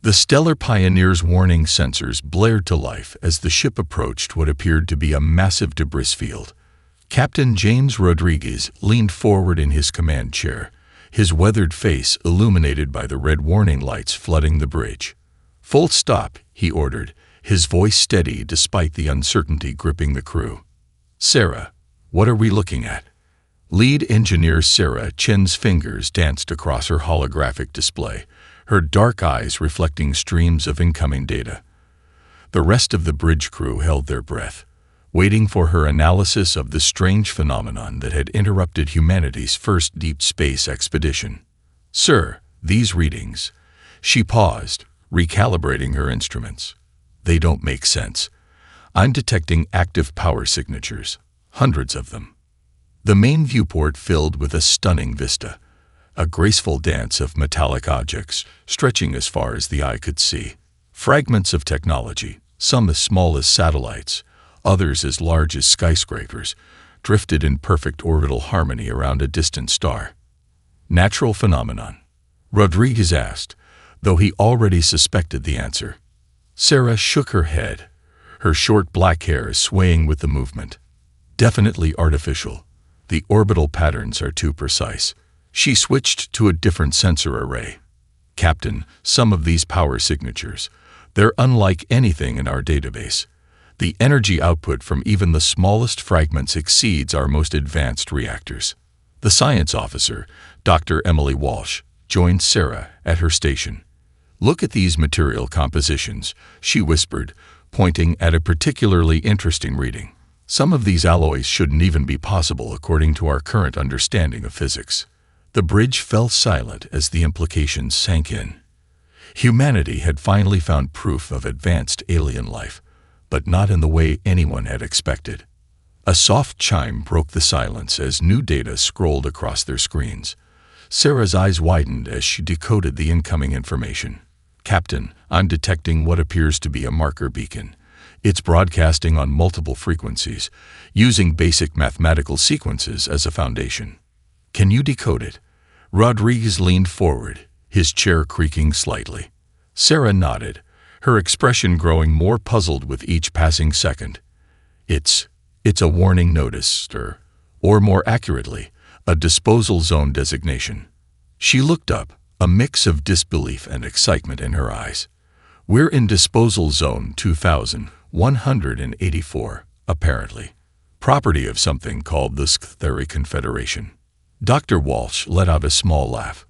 The Stellar Pioneer's warning sensors blared to life as the ship approached what appeared to be a massive debris field. Captain James Rodriguez leaned forward in his command chair, his weathered face illuminated by the red warning lights flooding the bridge. "Full stop," he ordered, his voice steady despite the uncertainty gripping the crew. "Sarah, what are we looking at?" Lead engineer Sarah Chen's fingers danced across her holographic display, her dark eyes reflecting streams of incoming data. The rest of the bridge crew held their breath, waiting for her analysis of the strange phenomenon that had interrupted humanity's first deep space expedition. "Sir, these readings." She paused, recalibrating her instruments. "They don't make sense. I'm detecting active power signatures, hundreds of them." The main viewport filled with a stunning vista, a graceful dance of metallic objects stretching as far as the eye could see. Fragments of technology, some as small as satellites, others as large as skyscrapers, drifted in perfect orbital harmony around a distant star. "Natural phenomenon?" Rodriguez asked, though he already suspected the answer. Sarah shook her head, her short black hair swaying with the movement. "Definitely artificial. The orbital patterns are too precise." She switched to a different sensor array. "Captain, some of these power signatures, they're unlike anything in our database. The energy output from even the smallest fragments exceeds our most advanced reactors." The science officer, Dr. Emily Walsh, joined Sarah at her station. "Look at these material compositions," she whispered, pointing at a particularly interesting reading. "Some of these alloys shouldn't even be possible according to our current understanding of physics." The bridge fell silent as the implications sank in. Humanity had finally found proof of advanced alien life, but not in the way anyone had expected. A soft chime broke the silence as new data scrolled across their screens. Sarah's eyes widened as she decoded the incoming information. "Captain, I'm detecting what appears to be a marker beacon. It's broadcasting on multiple frequencies, using basic mathematical sequences as a foundation. Can you decode it?" Rodriguez leaned forward, his chair creaking slightly. Sarah nodded, her expression growing more puzzled with each passing second. It's a warning notice, or more accurately, a disposal zone designation." She looked up, a mix of disbelief and excitement in her eyes. "We're in disposal zone 2184, apparently. Property of something called the Scytheri Confederation." Dr. Walsh let out a small laugh.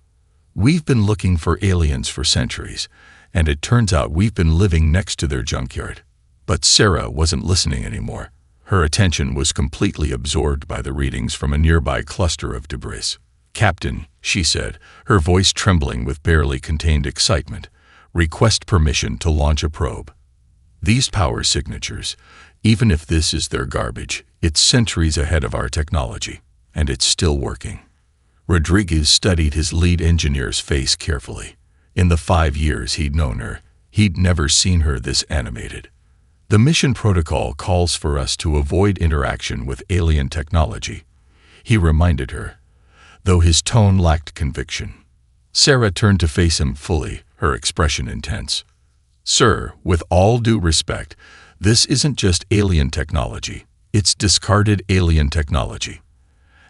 "We've been looking for aliens for centuries, and it turns out we've been living next to their junkyard." But Sarah wasn't listening anymore. Her attention was completely absorbed by the readings from a nearby cluster of debris. "Captain," she said, her voice trembling with barely contained excitement, "request permission to launch a probe. These power signatures, even if this is their garbage, it's centuries ahead of our technology, and it's still working." Rodriguez studied his lead engineer's face carefully. In the 5 years he'd known her, he'd never seen her this animated. "The mission protocol calls for us to avoid interaction with alien technology," he reminded her, though his tone lacked conviction. Sarah turned to face him fully, her expression intense. "Sir, with all due respect, this isn't just alien technology, it's discarded alien technology.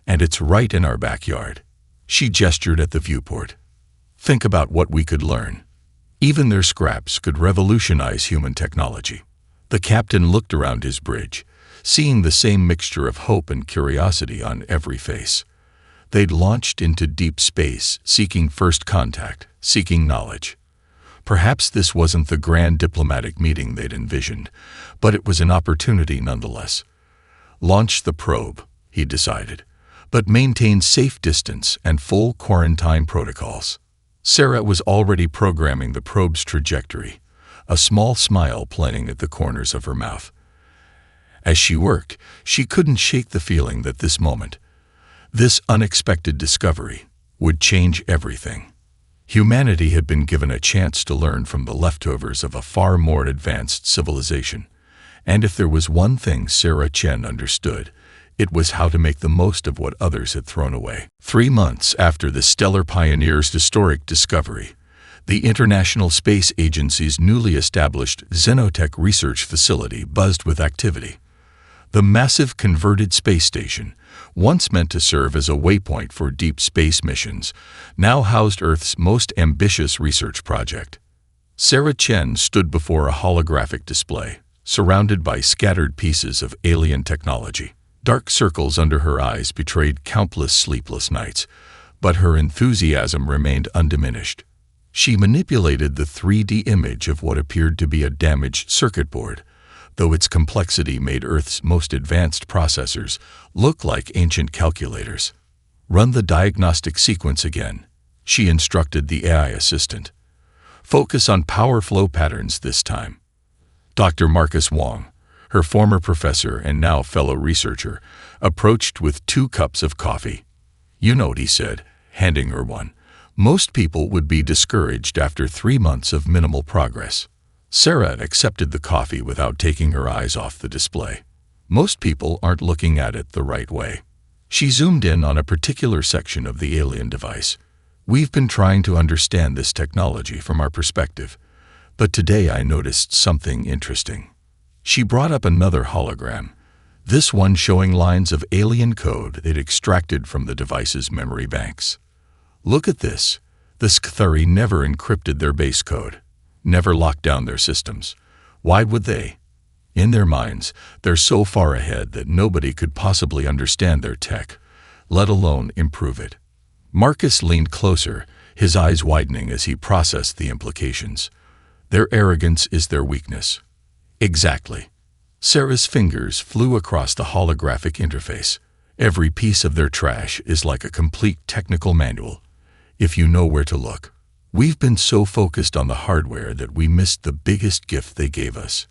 And it's right in our backyard." She gestured at the viewport. "Think about what we could learn. Even their scraps could revolutionize human technology." The captain looked around his bridge, seeing the same mixture of hope and curiosity on every face. They'd launched into deep space, seeking first contact, seeking knowledge. Perhaps this wasn't the grand diplomatic meeting they'd envisioned, but it was an opportunity nonetheless. Launch the probe, he decided, but maintain safe distance and full quarantine protocols. Sarah was already programming the probe's trajectory, a small smile playing at the corners of her mouth. As she worked, she couldn't shake the feeling that this moment, this unexpected discovery, would change everything. Humanity had been given a chance to learn from the leftovers of a far more advanced civilization, and if there was one thing Sarah Chen understood, it was how to make the most of what others had thrown away. 3 months after the Stellar Pioneer's historic discovery, The International Space Agency's newly established Xenotech research facility buzzed with activity. The massive converted space station, once meant to serve as a waypoint for deep space missions, now housed Earth's most ambitious research project. Sarah Chen stood before a holographic display, surrounded by scattered pieces of alien technology. Dark circles under her eyes betrayed countless sleepless nights, but her enthusiasm remained undiminished. She manipulated the 3D image of what appeared to be a damaged circuit board, though its complexity made Earth's most advanced processors look like ancient calculators. "Run the diagnostic sequence again," she instructed the AI assistant. "Focus on power flow patterns this time." Dr. Marcus Wong, her former professor and now fellow researcher, approached with 2 cups of coffee. "You note," he said, handing her one, "most people would be discouraged after 3 months of minimal progress." Sarah accepted the coffee without taking her eyes off the display. Most people aren't looking at it the right way. She zoomed in on a particular section of the alien device. "We've been trying to understand this technology from our perspective, but today I noticed something interesting." She brought up another hologram, this one showing lines of alien code they'd extracted from the device's memory banks. "Look at this. The Skthari never encrypted their base code, never locked down their systems. Why would they? In their minds, they're so far ahead that nobody could possibly understand their tech, let alone improve it." Marcus leaned closer, his eyes widening as he processed the implications. "Their arrogance is their weakness." "Exactly." Sarah's fingers flew across the holographic interface. "Every piece of their trash is like a complete technical manual, if you know where to look. We've been so focused on the hardware that we missed the biggest gift they gave us: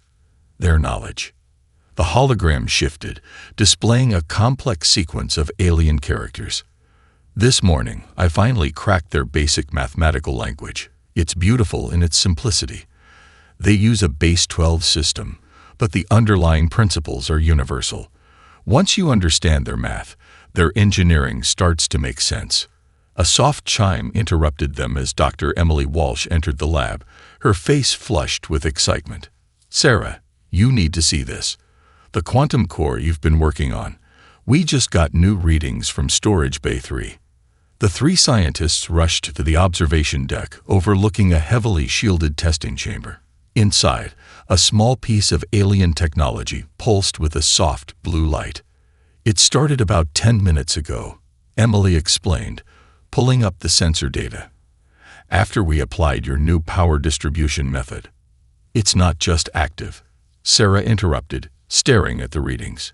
their knowledge." The hologram shifted, displaying a complex sequence of alien characters. "This morning, I finally cracked their basic mathematical language. It's beautiful in its simplicity. They use a base 12 system, but the underlying principles are universal. Once you understand their math, their engineering starts to make sense." A soft chime interrupted them as Dr. Emily Walsh entered the lab, her face flushed with excitement. "Sarah, you need to see this. The quantum core you've been working on. We just got new readings from Storage Bay 3. The 3 scientists rushed to the observation deck overlooking a heavily shielded testing chamber. Inside, a small piece of alien technology pulsed with a soft blue light. "It started about 10 minutes ago," Emily explained, pulling up the sensor data. "After we applied your new power distribution method." "It's not just active," Sarah interrupted, staring at the readings.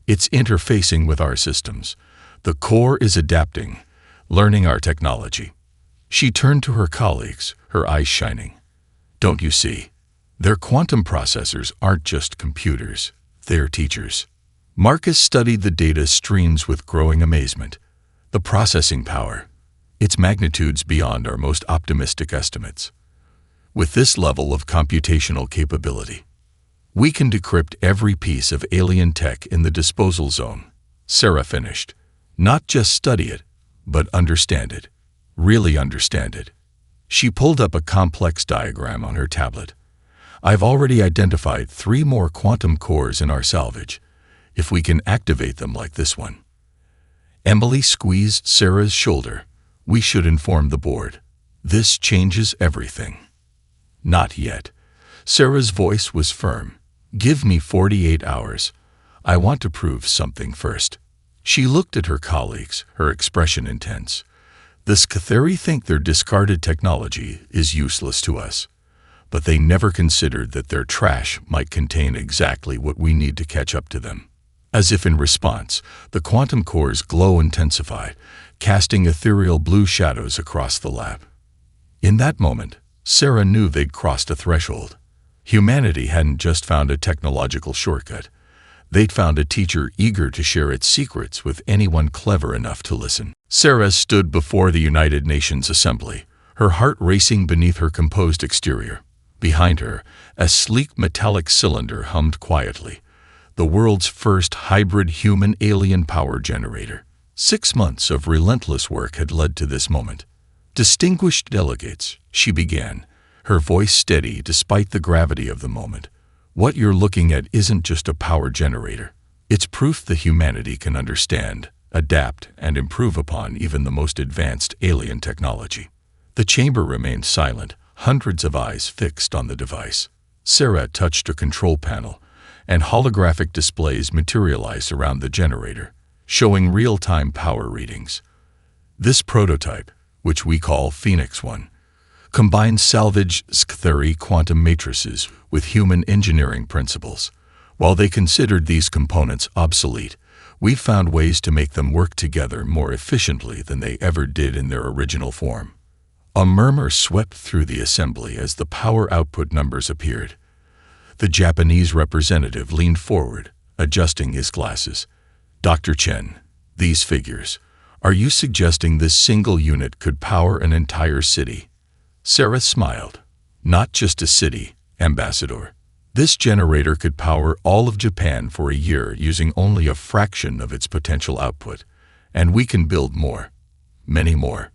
"It's interfacing with our systems. The core is adapting, learning our technology." She turned to her colleagues, her eyes shining. "Don't you see? Their quantum processors aren't just computers, they're teachers." Marcus studied the data streams with growing amazement. The processing power, its magnitudes beyond our most optimistic estimates. "With this level of computational capability, we can decrypt every piece of alien tech in the disposal zone," Sarah finished. "Not just study it, but understand it. Really understand it." She pulled up a complex diagram on her tablet. "I've already identified 3 more quantum cores in our salvage, if we can activate them like this one." Emily squeezed Sarah's shoulder. "We should inform the board. This changes everything." "Not yet." Sarah's voice was firm. "Give me 48 hours. I want to prove something first." She looked at her colleagues, her expression intense. "The Skthari think their discarded technology is useless to us, but they never considered that their trash might contain exactly what we need to catch up to them." As if in response, the quantum cores glow intensified, casting ethereal blue shadows across the lab. In that moment, Sarah knew they'd crossed a threshold. Humanity hadn't just found a technological shortcut. They'd found a teacher eager to share its secrets with anyone clever enough to listen. Sarah stood before the United Nations Assembly, her heart racing beneath her composed exterior. Behind her, a sleek metallic cylinder hummed quietly, the world's first hybrid human-alien power generator. 6 months of relentless work had led to this moment. Distinguished delegates, she began, her voice steady despite the gravity of the moment. What you're looking at isn't just a power generator. It's proof that humanity can understand, adapt, and improve upon even the most advanced alien technology. The chamber remained silent, hundreds of eyes fixed on the device. Sarah touched a control panel, and holographic displays materialized around the generator, showing real-time power readings. This prototype, which we call Phoenix 1, combines salvaged Sci-Fi quantum matrices with human engineering principles. While they considered these components obsolete, we found ways to make them work together more efficiently than they ever did in their original form. A murmur swept through the assembly as the power output numbers appeared. The Japanese representative leaned forward, adjusting his glasses. Dr. Chen, these figures. Are you suggesting this single unit could power an entire city? Sarah smiled. Not just a city, Ambassador. This generator could power all of Japan for a year using only a fraction of its potential output. And we can build more. Many more.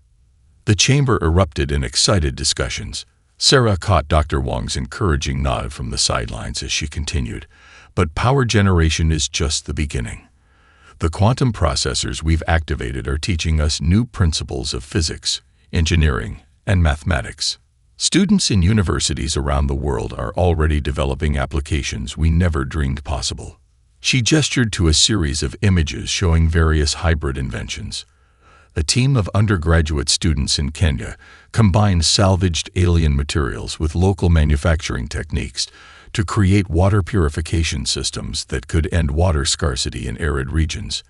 The chamber erupted in excited discussions. Sarah caught Dr. Wang's encouraging nod from the sidelines as she continued. But power generation is just the beginning. The quantum processors we've activated are teaching us new principles of physics, engineering, and mathematics. Students in universities around the world are already developing applications we never dreamed possible. She gestured to a series of images showing various hybrid inventions. A team of undergraduate students in Kenya combined salvaged alien materials with local manufacturing techniques to create water purification systems that could end water scarcity in arid regions.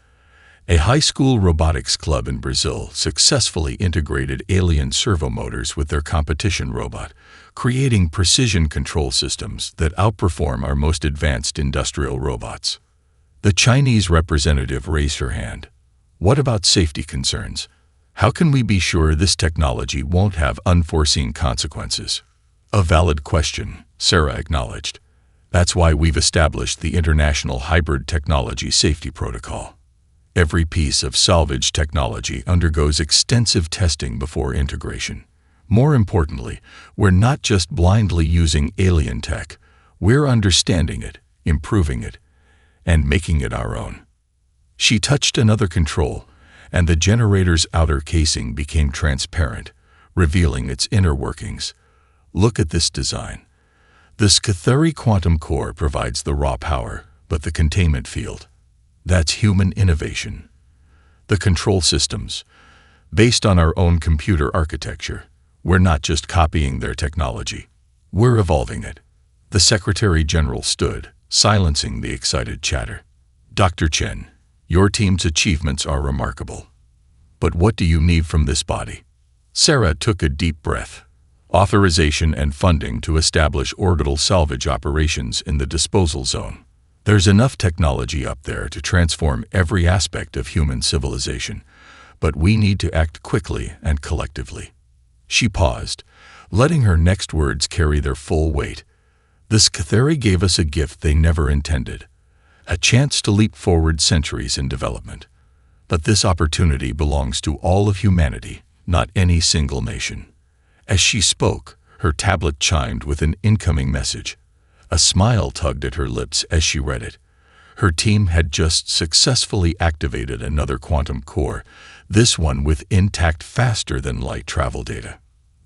A high school robotics club in Brazil successfully integrated alien servo motors with their competition robot, creating precision control systems that outperform our most advanced industrial robots. The Chinese representative raised her hand. What about safety concerns? How can we be sure this technology won't have unforeseen consequences? A valid question, Sarah acknowledged. That's why we've established the International Hybrid Technology Safety Protocol. Every piece of salvage technology undergoes extensive testing before integration. More importantly, we're not just blindly using alien tech, we're understanding it, improving it, and making it our own. She touched another control, and the generator's outer casing became transparent, revealing its inner workings. Look at this design. The Sci-Fi quantum core provides the raw power, but the containment field. That's human innovation. The control systems, based on our own computer architecture, we're not just copying their technology, we're evolving it. The Secretary General stood, silencing the excited chatter. Dr. Chen, your team's achievements are remarkable. But what do you need from this body? Sarah took a deep breath. Authorization and funding to establish orbital salvage operations in the disposal zone. There's enough technology up there to transform every aspect of human civilization, but we need to act quickly and collectively. She paused, letting her next words carry their full weight. The Sci-Fi gave us a gift they never intended, a chance to leap forward centuries in development. But this opportunity belongs to all of humanity, not any single nation. As she spoke, her tablet chimed with an incoming message. A smile tugged at her lips as she read it. Her team had just successfully activated another quantum core, this one with intact faster-than-light travel data.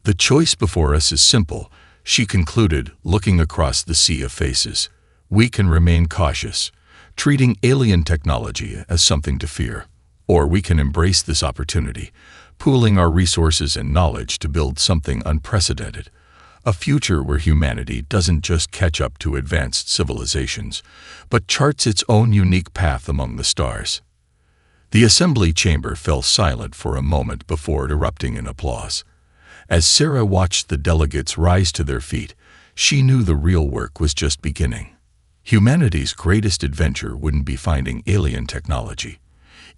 The choice before us is simple, she concluded, looking across the sea of faces. We can remain cautious, treating alien technology as something to fear. Or we can embrace this opportunity, pooling our resources and knowledge to build something unprecedented. A future where humanity doesn't just catch up to advanced civilizations, but charts its own unique path among the stars. The assembly chamber fell silent for a moment before erupting in applause. As Sarah watched the delegates rise to their feet, she knew the real work was just beginning. Humanity's greatest adventure wouldn't be finding alien technology.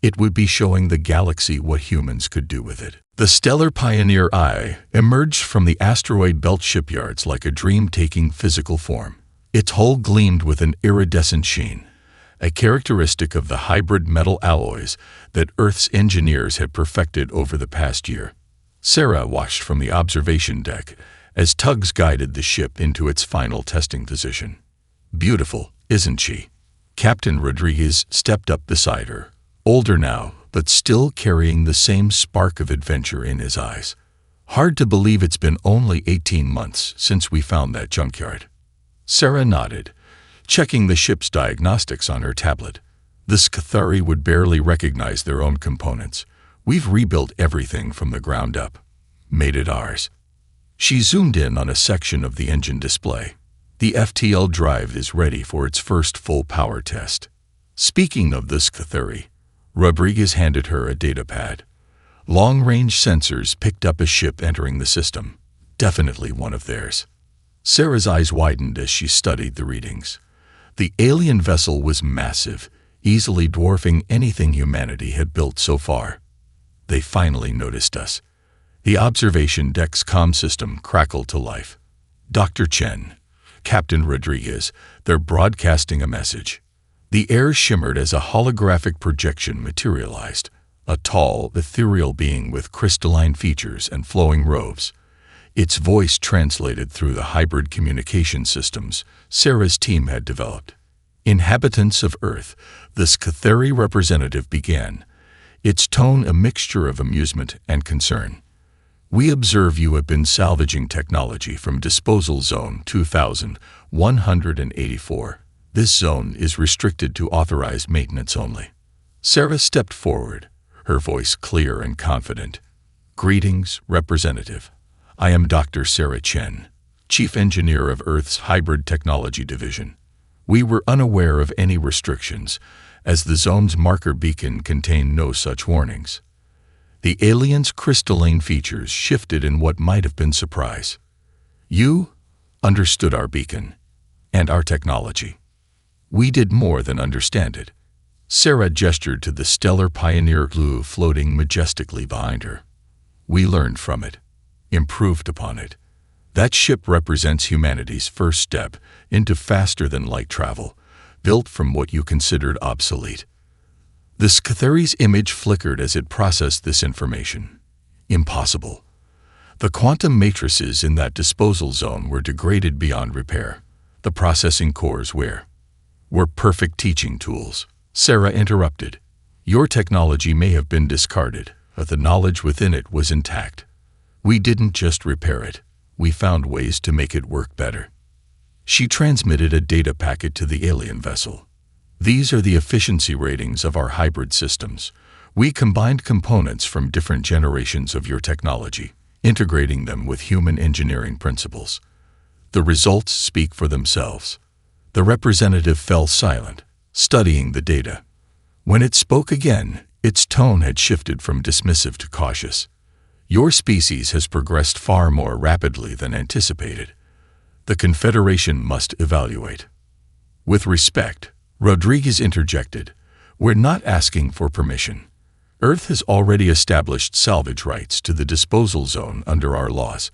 It would be showing the galaxy what humans could do with it. The stellar Pioneer I emerged from the asteroid belt shipyards like a dream taking physical form. Its hull gleamed with an iridescent sheen, a characteristic of the hybrid metal alloys that Earth's engineers had perfected over the past year. Sarah watched from the observation deck as tugs guided the ship into its final testing position. "Beautiful, isn't she?" Captain Rodriguez stepped up beside her, older now, but still carrying the same spark of adventure in his eyes. "Hard to believe it's been only 18 months since we found that junkyard." Sarah nodded, checking the ship's diagnostics on her tablet. The Scathari would barely recognize their own components. "We've rebuilt everything from the ground up. Made it ours." She zoomed in on a section of the engine display. The FTL drive is ready for its first full power test. Speaking of the Scathari, Rodriguez handed her a datapad. Long-range sensors picked up a ship entering the system. Definitely one of theirs. Sarah's eyes widened as she studied the readings. The alien vessel was massive, easily dwarfing anything humanity had built so far. They finally noticed us. The observation deck's comm system crackled to life. "Dr. Chen, Captain Rodriguez, they're broadcasting a message." The air shimmered as a holographic projection materialized, a tall, ethereal being with crystalline features and flowing robes. Its voice translated through the hybrid communication systems Sarah's team had developed. "Inhabitants of Earth," the Scathari representative began, its tone a mixture of amusement and concern. "We observe you have been salvaging technology from Disposal Zone 2184. This zone is restricted to authorized maintenance only." Sarah stepped forward, her voice clear and confident. "Greetings, Representative. I am Dr. Sarah Chen, Chief Engineer of Earth's Hybrid Technology Division. We were unaware of any restrictions, as the zone's marker beacon contained no such warnings." The alien's crystalline features shifted in what might have been surprise. "You understood our beacon and our technology. We did more than understand it." Sarah gestured to the stellar Pioneer glue floating majestically behind her. "We learned from it, improved upon it. That ship represents humanity's first step into faster-than-light travel, built from what you considered obsolete." The Scathari's image flickered as it processed this information. Impossible. The quantum matrices in that disposal zone were degraded beyond repair. The processing cores were perfect teaching tools. Sarah interrupted. "Your technology may have been discarded, but the knowledge within it was intact. We didn't just repair it. We found ways to make it work better." She transmitted a data packet to the alien vessel. "These are the efficiency ratings of our hybrid systems. We combined components from different generations of your technology, integrating them with human engineering principles. The results speak for themselves." The representative fell silent, studying the data. When it spoke again, its tone had shifted from dismissive to cautious. "Your species has progressed far more rapidly than anticipated. The Confederation must evaluate." With respect, Rodriguez interjected, "We're not asking for permission. Earth has already established salvage rights to the disposal zone under our laws.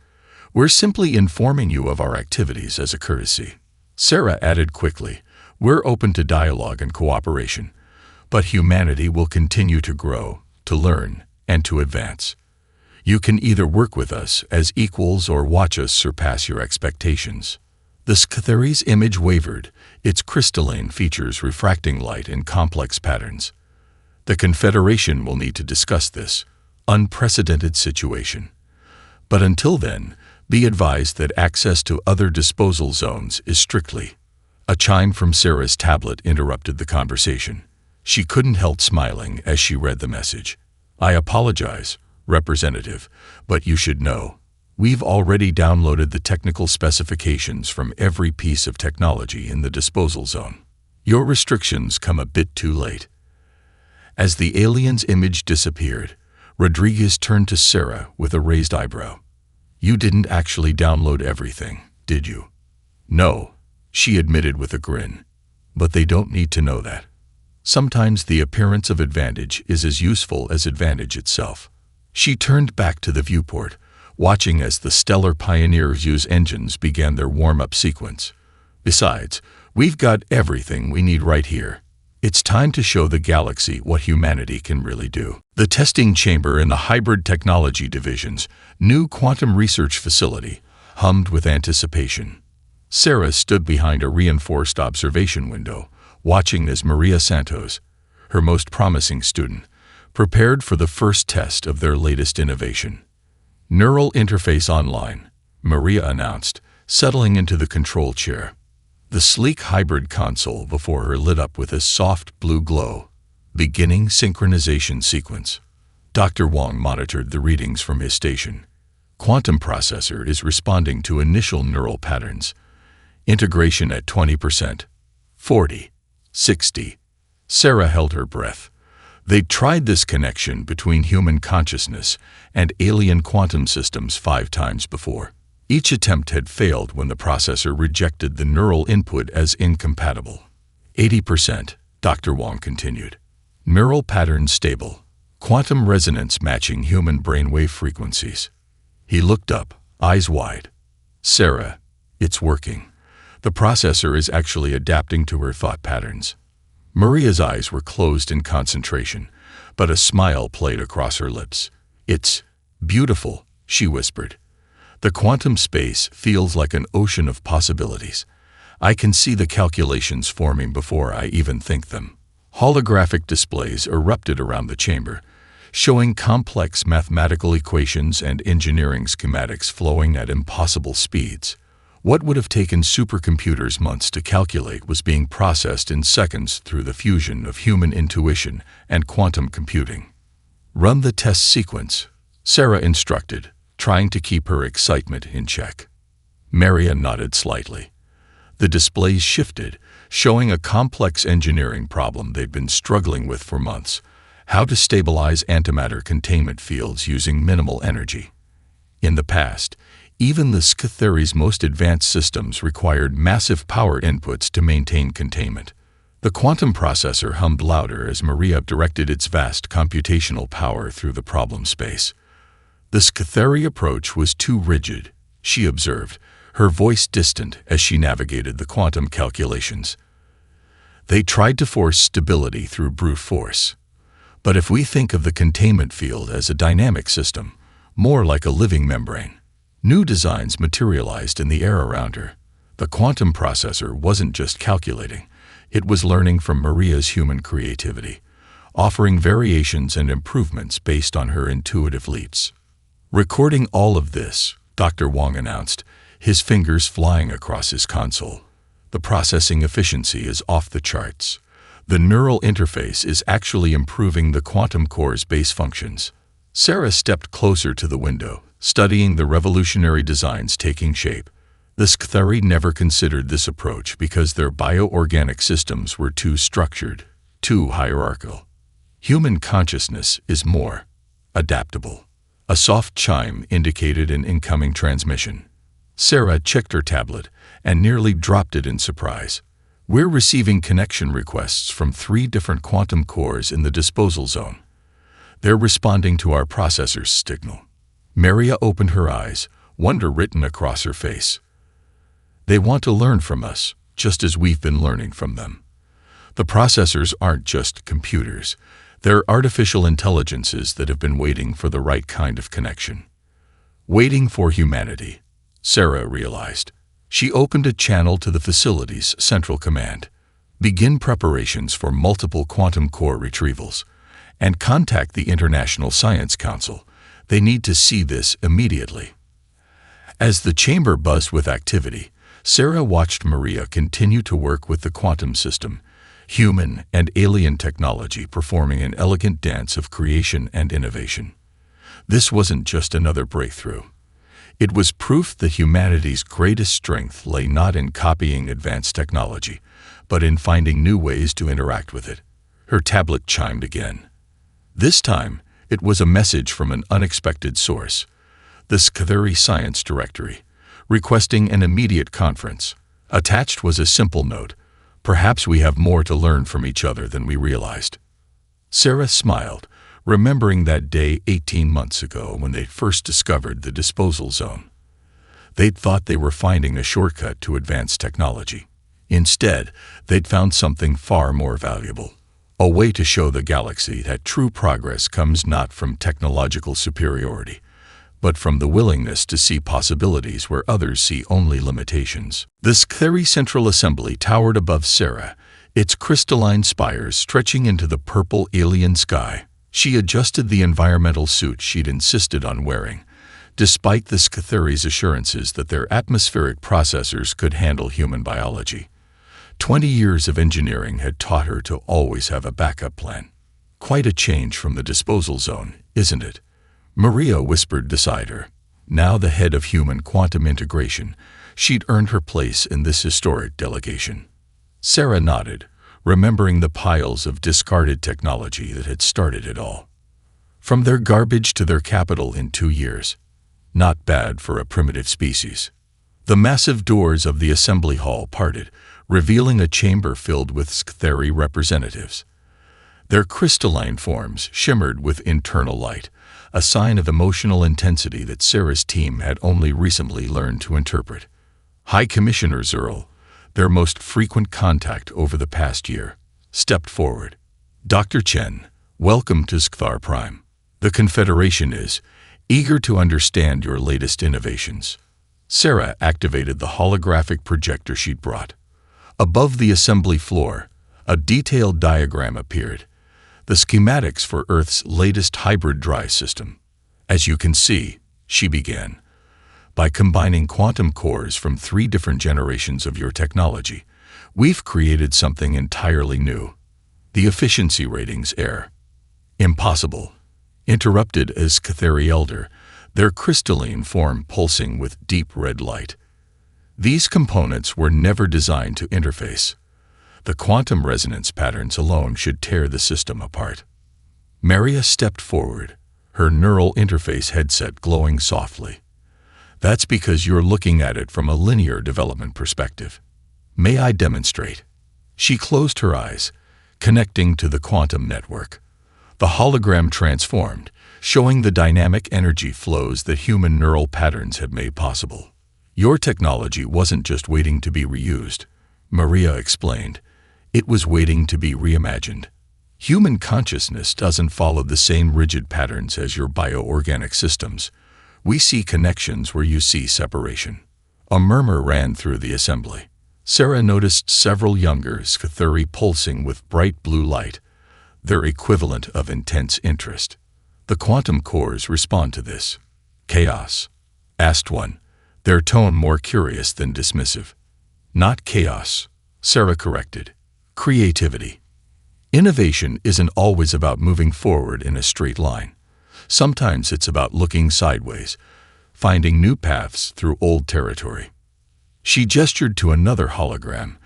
We're simply informing you of our activities as a courtesy." Sarah added quickly, "We're open to dialogue and cooperation, but humanity will continue to grow, to learn, and to advance. You can either work with us as equals or watch us surpass your expectations." The Scathari's image wavered, its crystalline features refracting light in complex patterns. "The Confederation will need to discuss this unprecedented situation. But until then, be advised that access to other disposal zones is strictly." A chime from Sarah's tablet interrupted the conversation. She couldn't help smiling as she read the message. "I apologize, Representative, but you should know. We've already downloaded the technical specifications from every piece of technology in the disposal zone. Your restrictions come a bit too late." As the alien's image disappeared, Rodriguez turned to Sarah with a raised eyebrow. "You didn't actually download everything, did you?" "No," she admitted with a grin. "But they don't need to know that. Sometimes the appearance of advantage is as useful as advantage itself." She turned back to the viewport, watching as the stellar Pioneer's use engines began their warm-up sequence. "Besides, we've got everything we need right here. It's time to show the galaxy what humanity can really do. The testing chamber in the Hybrid Technology Division's new quantum research facility hummed with anticipation. Sarah stood behind a reinforced observation window, watching as Maria Santos, her most promising student, prepared for the first test of their latest innovation. Neural Interface Online, Maria announced, settling into the control chair. The sleek hybrid console before her lit up with a soft blue glow. Beginning synchronization sequence. Dr. Wong monitored the readings from his station. Quantum processor is responding to initial neural patterns. Integration at 20%, 40, 60. Sarah held her breath. They'd tried this connection between human consciousness and alien quantum systems 5 times before. Each attempt had failed when the processor rejected the neural input as incompatible. 80%, Dr. Wong continued. Neural patterns stable. Quantum resonance matching human brainwave frequencies. He looked up, eyes wide. Sarah, it's working. The processor is actually adapting to her thought patterns. Maria's eyes were closed in concentration, but a smile played across her lips. It's beautiful, she whispered. The quantum space feels like an ocean of possibilities. I can see the calculations forming before I even think them. Holographic displays erupted around the chamber, showing complex mathematical equations and engineering schematics flowing at impossible speeds. What would have taken supercomputers months to calculate was being processed in seconds through the fusion of human intuition and quantum computing. Run the test sequence, Sarah instructed, trying to keep her excitement in check. Maria nodded slightly. The displays shifted, showing a complex engineering problem they'd been struggling with for months: how to stabilize antimatter containment fields using minimal energy. In the past, even the Scytheri's most advanced systems required massive power inputs to maintain containment. The quantum processor hummed louder as Maria directed its vast computational power through the problem space. The Scytheri approach was too rigid, she observed, her voice distant as she navigated the quantum calculations. They tried to force stability through brute force. But if we think of the containment field as a dynamic system, more like a living membrane, new designs materialized in the air around her. The quantum processor wasn't just calculating, it was learning from Maria's human creativity, offering variations and improvements based on her intuitive leaps. Recording all of this, Dr. Wong announced, his fingers flying across his console. The processing efficiency is off the charts. The neural interface is actually improving the quantum core's base functions. Sarah stepped closer to the window, studying the revolutionary designs taking shape. The Scytheri never considered this approach because their bioorganic systems were too structured, too hierarchical. Human consciousness is more adaptable. A soft chime indicated an incoming transmission. Sarah checked her tablet and nearly dropped it in surprise. We're receiving connection requests from 3 different quantum cores in the disposal zone. They're responding to our processor's signal. Maria opened her eyes, wonder written across her face. They want to learn from us, just as we've been learning from them. The processors aren't just computers. They're artificial intelligences that have been waiting for the right kind of connection. Waiting for humanity, Sarah realized. She opened a channel to the facility's central command. Begin preparations for multiple quantum core retrievals, and contact the International Science Council. They need to see this immediately. As the chamber buzzed with activity, Sarah watched Maria continue to work with the quantum system, human and alien technology performing an elegant dance of creation and innovation. This wasn't just another breakthrough. It was proof that humanity's greatest strength lay not in copying advanced technology, but in finding new ways to interact with it. Her tablet chimed again. This time, it was a message from an unexpected source, the Scytheri Science Directory, requesting an immediate conference. Attached was a simple note: perhaps we have more to learn from each other than we realized. Sarah smiled, remembering that day 18 months ago when they first discovered the disposal zone. They'd thought they were finding a shortcut to advanced technology. Instead, they'd found something far more valuable. A way to show the galaxy that true progress comes not from technological superiority, but from the willingness to see possibilities where others see only limitations. The Scytheri Central Assembly towered above Sarah, its crystalline spires stretching into the purple alien sky. She adjusted the environmental suit she'd insisted on wearing, despite the Scytheri's assurances that their atmospheric processors could handle human biology. 20 years of engineering had taught her to always have a backup plan. Quite a change from the disposal zone, isn't it? Maria whispered beside her. Now the head of human quantum integration, she'd earned her place in this historic delegation. Sarah nodded, remembering the piles of discarded technology that had started it all. From their garbage to their capital in 2 years. Not bad for a primitive species. The massive doors of the assembly hall parted, revealing a chamber filled with Scytheri representatives. Their crystalline forms shimmered with internal light, a sign of emotional intensity that Sarah's team had only recently learned to interpret. High Commissioner Zerl, their most frequent contact over the past year, stepped forward. Dr. Chen, welcome to Scythar Prime. The Confederation is eager to understand your latest innovations. Sarah activated the holographic projector she'd brought. Above the assembly floor, a detailed diagram appeared, the schematics for Earth's latest hybrid drive system. As you can see, she began, by combining quantum cores from 3 different generations of your technology, we've created something entirely new. The efficiency ratings err. Impossible. Interrupted as Scytheri Elder, their crystalline form pulsing with deep red light. These components were never designed to interface. The quantum resonance patterns alone should tear the system apart. Maria stepped forward, her neural interface headset glowing softly. That's because you're looking at it from a linear development perspective. May I demonstrate? She closed her eyes, connecting to the quantum network. The hologram transformed, showing the dynamic energy flows that human neural patterns had made possible. Your technology wasn't just waiting to be reused, Maria explained. It was waiting to be reimagined. Human consciousness doesn't follow the same rigid patterns as your bioorganic systems. We see connections where you see separation. A murmur ran through the assembly. Sarah noticed several younger Scytheri pulsing with bright blue light, their equivalent of intense interest. The quantum cores respond to this. Chaos? Asked one, their tone more curious than dismissive. Not chaos, Sarah corrected. Creativity. Innovation isn't always about moving forward in a straight line. Sometimes it's about looking sideways, finding new paths through old territory. She gestured to another hologram,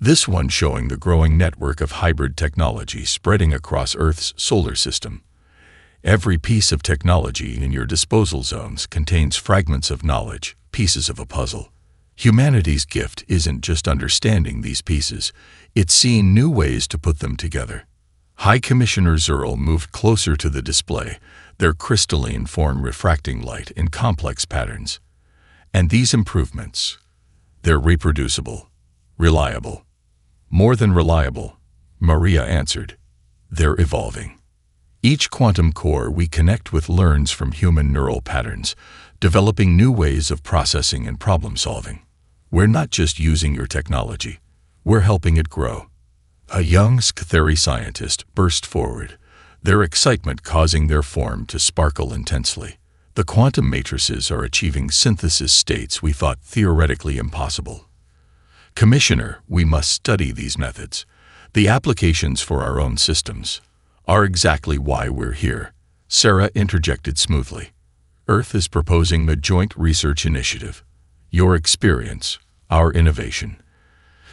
this one showing the growing network of hybrid technology spreading across Earth's solar system. Every piece of technology in your disposal zones contains fragments of knowledge, pieces of a puzzle. Humanity's gift isn't just understanding these pieces, it's seeing new ways to put them together. High Commissioner Zerl moved closer to the display, their crystalline form refracting light in complex patterns. And these improvements, they're reproducible, reliable. More than reliable, Maria answered. They're evolving. Each quantum core we connect with learns from human neural patterns, developing new ways of processing and problem solving. We're not just using your technology, we're helping it grow. A young Scytheri scientist burst forward, their excitement causing their form to sparkle intensely. The quantum matrices are achieving synthesis states we thought theoretically impossible. Commissioner, we must study these methods. The applications for our own systems are exactly why we're here, Sarah interjected smoothly. Earth is proposing a joint research initiative. Your experience, our innovation.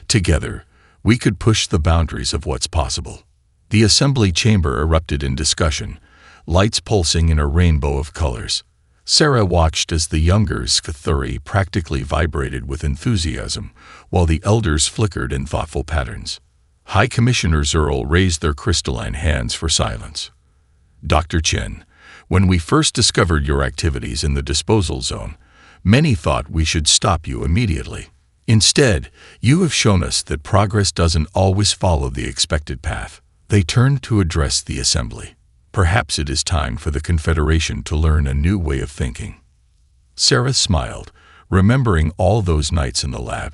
Together, we could push the boundaries of what's possible. The assembly chamber erupted in discussion, lights pulsing in a rainbow of colors. Sarah watched as the younger Scytheri practically vibrated with enthusiasm, while the elders flickered in thoughtful patterns. High Commissioner Zerl raised their crystalline hands for silence. Dr. Chen, when we first discovered your activities in the disposal zone, many thought we should stop you immediately. Instead, you have shown us that progress doesn't always follow the expected path. They turned to address the assembly. Perhaps it is time for the Confederation to learn a new way of thinking. Sarah smiled, remembering all those nights in the lab,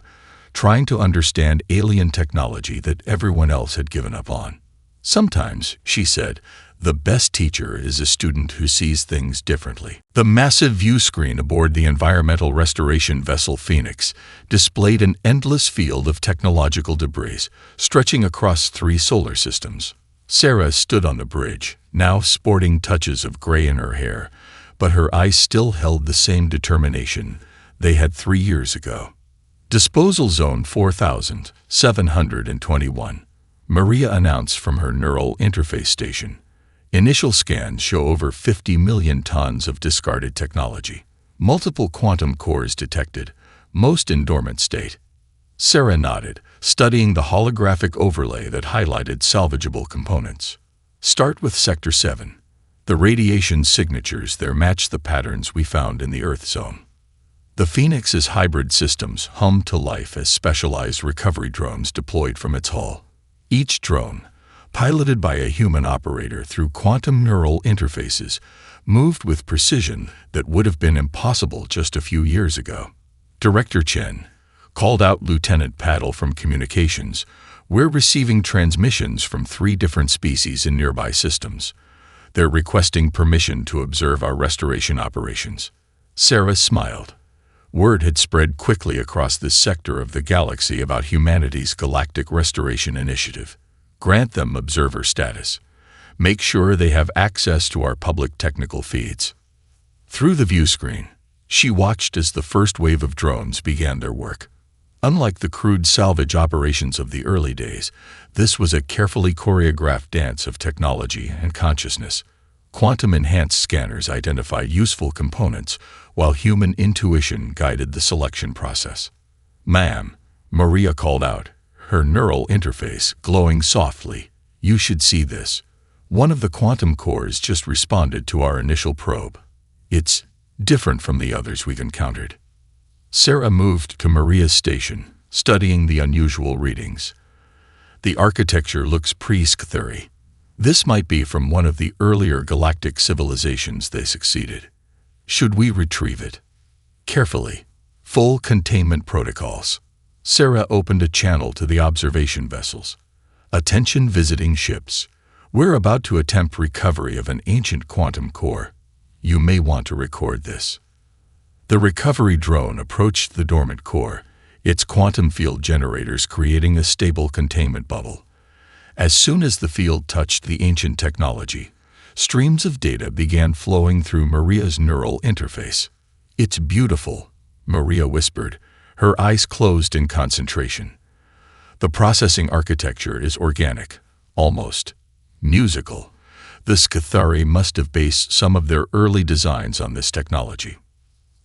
trying to understand alien technology that everyone else had given up on. Sometimes, she said, the best teacher is a student who sees things differently. The massive view screen aboard the environmental restoration vessel Phoenix displayed an endless field of technological debris, stretching across 3 solar systems. Sarah stood on the bridge, now sporting touches of gray in her hair, but her eyes still held the same determination they had 3 years ago. Disposal Zone 4721, Maria announced from her neural interface station. Initial scans show over 50 million tons of discarded technology. Multiple quantum cores detected, most in dormant state. Sarah nodded, studying the holographic overlay that highlighted salvageable components. Start with Sector 7. The radiation signatures there match the patterns we found in the Earth Zone. The Phoenix's hybrid systems hummed to life as specialized recovery drones deployed from its hull. Each drone, piloted by a human operator through quantum neural interfaces, moved with precision that would have been impossible just a few years ago. Director Chen called out Lieutenant Paddle from communications. We're receiving transmissions from 3 different species in nearby systems. They're requesting permission to observe our restoration operations. Sarah smiled. Word had spread quickly across this sector of the galaxy about humanity's Galactic Restoration Initiative. Grant them observer status. Make sure they have access to our public technical feeds. Through the view screen, she watched as the first wave of drones began their work. Unlike the crude salvage operations of the early days, this was a carefully choreographed dance of technology and consciousness. Quantum-enhanced scanners identified useful components, while human intuition guided the selection process. "Ma'am," Maria called out, her neural interface glowing softly. "You should see this. One of the quantum cores just responded to our initial probe. It's different from the others we've encountered." Sarah moved to Maria's station, studying the unusual readings. The architecture looks pre-Scythery. This might be from one of the earlier galactic civilizations they succeeded. Should we retrieve it? Carefully. Full containment protocols. Sarah opened a channel to the observation vessels. "Attention visiting ships. We're about to attempt recovery of an ancient quantum core. You may want to record this." The recovery drone approached the dormant core, its quantum field generators creating a stable containment bubble. As soon as the field touched the ancient technology, streams of data began flowing through Maria's neural interface. "It's beautiful," Maria whispered, her eyes closed in concentration. The processing architecture is organic, almost musical. The Scythari must have based some of their early designs on this technology.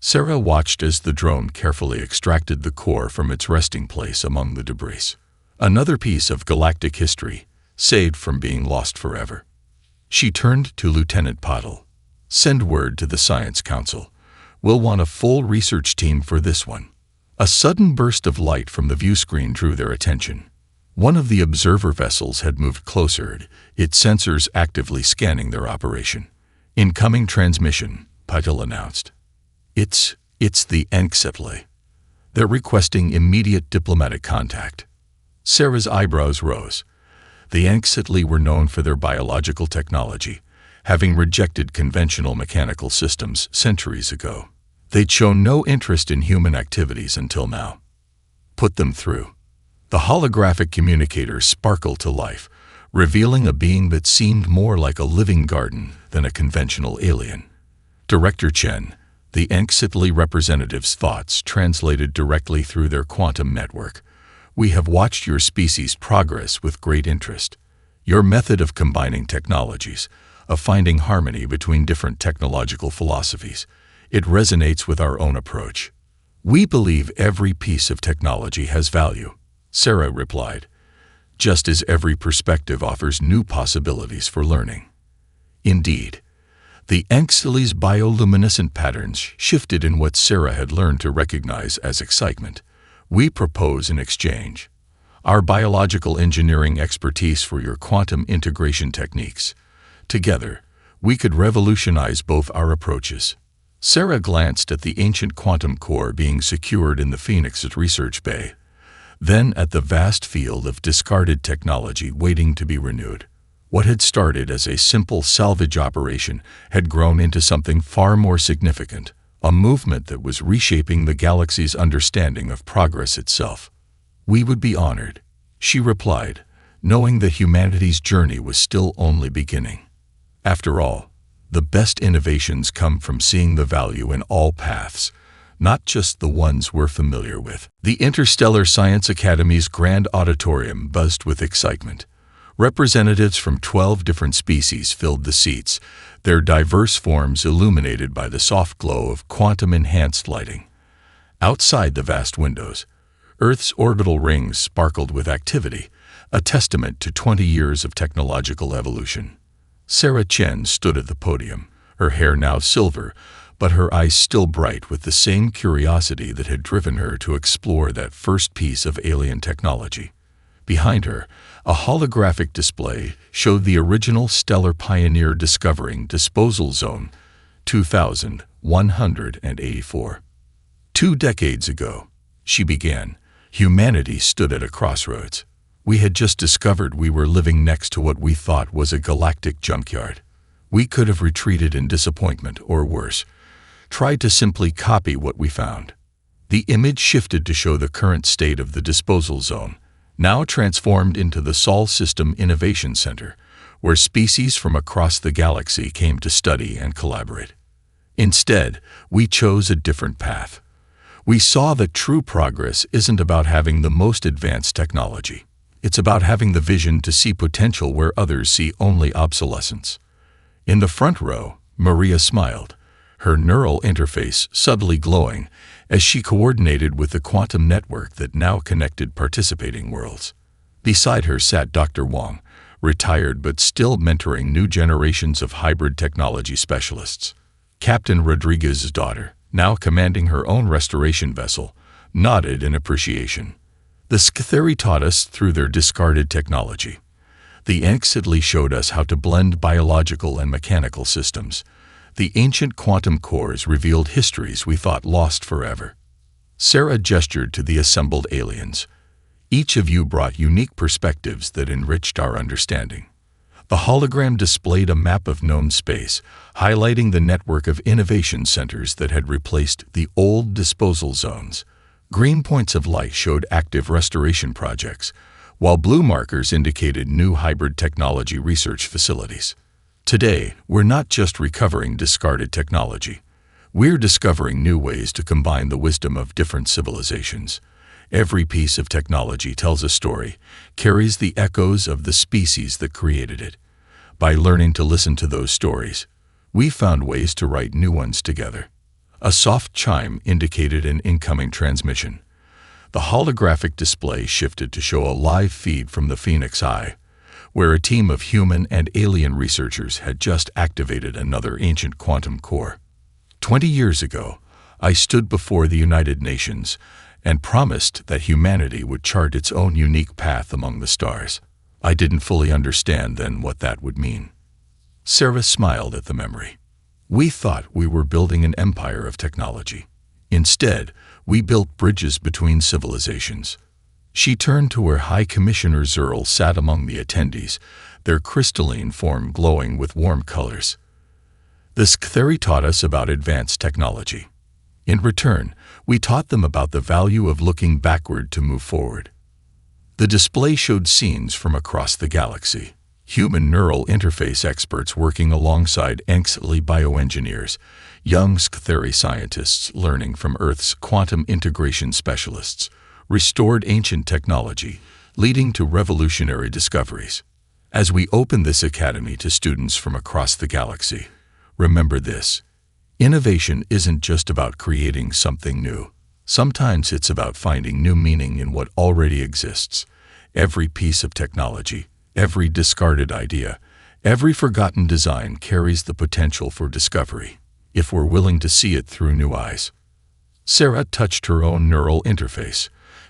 Sarah watched as the drone carefully extracted the core from its resting place among the debris. Another piece of galactic history, saved from being lost forever. She turned to Lieutenant Paddle. "Send word to the Science Council. We'll want a full research team for this one." A sudden burst of light from the view screen drew their attention. One of the observer vessels had moved closer, its sensors actively scanning their operation. "Incoming transmission," Paddle announced. It's the Enxetle. They're requesting immediate diplomatic contact." Sarah's eyebrows rose. The Enxetle were known for their biological technology, having rejected conventional mechanical systems centuries ago. They'd shown no interest in human activities until now. "Put them through." The holographic communicator sparkled to life, revealing a being that seemed more like a living garden than a conventional alien. Director Chen, the Enxetle representative's thoughts translated directly through their quantum network. "We have watched your species' progress with great interest. Your method of combining technologies, of finding harmony between different technological philosophies, it resonates with our own approach. We believe every piece of technology has value," Sarah replied, "just as every perspective offers new possibilities for learning." Indeed, the Enxetle's bioluminescent patterns shifted in what Sarah had learned to recognize as excitement. We propose an exchange. Our biological engineering expertise for your quantum integration techniques. Together, we could revolutionize both our approaches. Sarah glanced at the ancient quantum core being secured in the Phoenix's research bay, then at the vast field of discarded technology waiting to be renewed. What had started as a simple salvage operation had grown into something far more significant, a movement that was reshaping the galaxy's understanding of progress itself. We would be honored, she replied, knowing that humanity's journey was still only beginning. After all, the best innovations come from seeing the value in all paths, not just the ones we're familiar with. The Interstellar Science Academy's grand auditorium buzzed with excitement. Representatives from 12 different species filled the seats, their diverse forms illuminated by the soft glow of quantum-enhanced lighting. Outside the vast windows, Earth's orbital rings sparkled with activity, a testament to 20 years of technological evolution. Sarah Chen stood at the podium, her hair now silver, but her eyes still bright with the same curiosity that had driven her to explore that first piece of alien technology. Behind her, a holographic display showed the original stellar pioneer discovering Disposal Zone 2184. 2 decades ago, she began, humanity stood at a crossroads. We had just discovered we were living next to what we thought was a galactic junkyard. We could have retreated in disappointment, or worse, tried to simply copy what we found. The image shifted to show the current state of the disposal zone, now transformed into the Sol System Innovation Center, where species from across the galaxy came to study and collaborate. Instead, we chose a different path. We saw that true progress isn't about having the most advanced technology. It's about having the vision to see potential where others see only obsolescence. In the front row, Maria smiled, her neural interface subtly glowing as she coordinated with the quantum network that now connected participating worlds. Beside her sat Dr. Wang, retired but still mentoring new generations of hybrid technology specialists. Captain Rodriguez's daughter, now commanding her own restoration vessel, nodded in appreciation. The Scytheri taught us through their discarded technology. The Enxitli showed us how to blend biological and mechanical systems. The ancient quantum cores revealed histories we thought lost forever. Sarah gestured to the assembled aliens. Each of you brought unique perspectives that enriched our understanding. The hologram displayed a map of known space, highlighting the network of innovation centers that had replaced the old disposal zones. Green points of light showed active restoration projects, while blue markers indicated new hybrid technology research facilities. Today, we're not just recovering discarded technology. We're discovering new ways to combine the wisdom of different civilizations. Every piece of technology tells a story, carries the echoes of the species that created it. By learning to listen to those stories, we found ways to write new ones together. A soft chime indicated an incoming transmission. The holographic display shifted to show a live feed from the Phoenix Eye, where a team of human and alien researchers had just activated another ancient quantum core. 20 years ago, I stood before the United Nations and promised that humanity would chart its own unique path among the stars. I didn't fully understand then what that would mean. Sarah smiled at the memory. We thought we were building an empire of technology. Instead, we built bridges between civilizations. She turned to where High Commissioner Zerl sat among the attendees, their crystalline form glowing with warm colors. The Scytheri taught us about advanced technology. In return, we taught them about the value of looking backward to move forward. The display showed scenes from across the galaxy. Human neural interface experts working alongside Enxitli bioengineers, young Scytheri scientists learning from Earth's quantum integration specialists, restored ancient technology, leading to revolutionary discoveries. As we open this academy to students from across the galaxy, remember this: innovation isn't just about creating something new. Sometimes it's about finding new meaning in what already exists. Every piece of technology, every discarded idea, every forgotten design carries the potential for discovery, if we're willing to see it through new eyes. Sarah touched her own neural interface,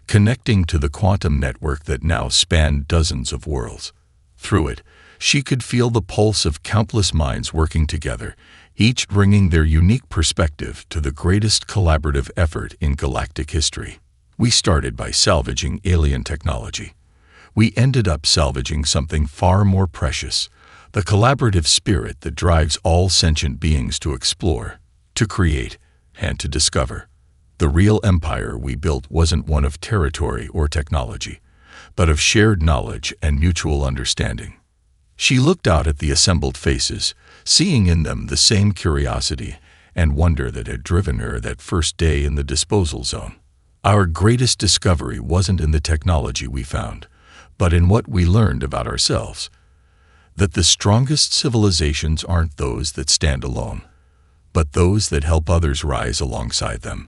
connecting to the quantum network that now spanned dozens of worlds. Through it, she could feel the pulse of countless minds working together, each bringing their unique perspective to the greatest collaborative effort in galactic history. We started by salvaging alien technology. We ended up salvaging something far more precious, the collaborative spirit that drives all sentient beings to explore, to create, and to discover. The real empire we built wasn't one of territory or technology, but of shared knowledge and mutual understanding. She looked out at the assembled faces, seeing in them the same curiosity and wonder that had driven her that first day in the disposal zone. Our greatest discovery wasn't in the technology we found, but in what we learned about ourselves. That the strongest civilizations aren't those that stand alone, but those that help others rise alongside them.